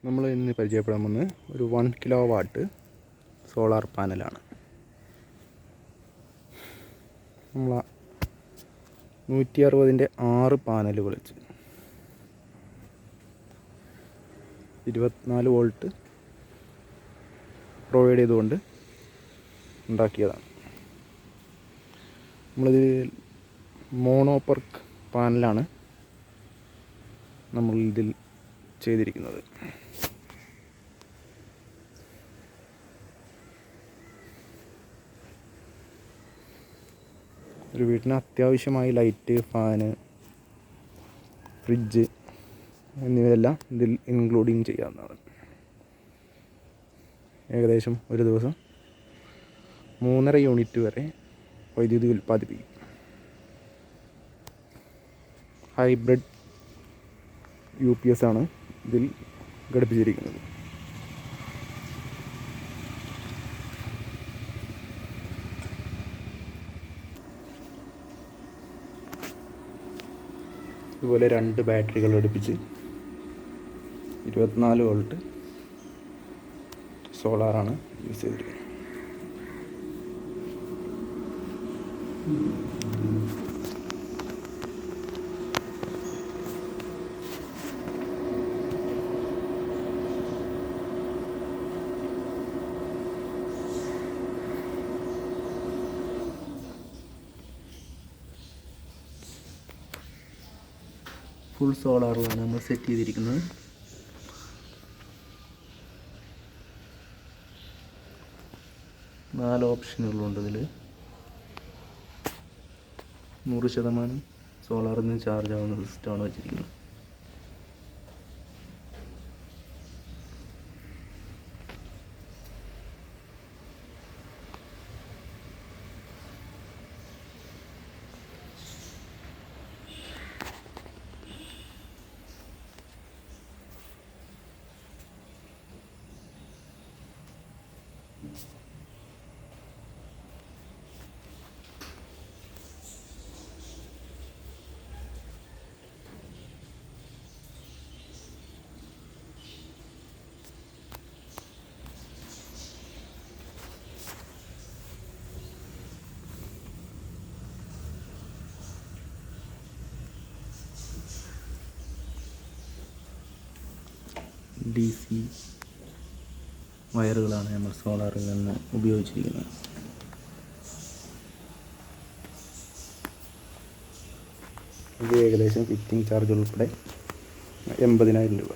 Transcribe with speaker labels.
Speaker 1: നമ്മൾ ഇന്ന് പരിചയപ്പെടാൻ പോകുന്നത് ഒരു 1 കിലോ വാട്ട് സോളാർ പാനലാണ്. നമ്മൾ 160ൻ്റെ 6 പാനലുകൾ വെച്ച് 24 വോൾട്ട് പ്രൊവൈഡ് ചെയ്തുകൊണ്ട് ഉണ്ടാക്കിയതാണ്. നമ്മളിത് മോണോപർക്ക് പാനലാണ് നമ്മൾ ഇതിൽ ചെയ്തിരിക്കുന്നത്. ഒരു വീട്ടിന് അത്യാവശ്യമായി ലൈറ്റ്, ഫാന്, ഫ്രിഡ്ജ് എന്നിവയെല്ലാം ഇതിൽ ഇൻക്ലൂഡിങ് ചെയ്യാവുന്നതാണ്. ഏകദേശം ഒരു ദിവസം 3.5 യൂണിറ്റ് വരെ വൈദ്യുതി ഉൽപ്പാദിപ്പിക്കും. ഹൈബ്രിഡ് UPS ആണ് ഇതിൽ ഘടിപ്പിച്ചിരിക്കുന്നത്. ഇതുപോലെ 2 ബാറ്ററികൾ ഘടിപ്പിച്ച് 24 വോൾട്ട് സോളാറാണ് യൂസ് ചെയ്തിരിക്കുന്നത്. ഫുൾ സോളാറിലാണ് നമ്മൾ സെറ്റ് ചെയ്തിരിക്കുന്നത്. നാല് ഓപ്ഷനുകളുണ്ട് ഇതിൽ. 100% സോളാറിൽ നിന്ന് ചാർജ് ആവുന്ന സിസ്റ്റമാണ് വെച്ചിരിക്കുന്നത്. DC വയറുകളാണ് നമ്മൾ സോളാറിൽ നിന്ന് ഉപയോഗിച്ചിരിക്കുന്നത്. ഇത് ഏകദേശം ഫിറ്റിംഗ് ചാർജ് ഉൾപ്പെടെ 80,000 രൂപ.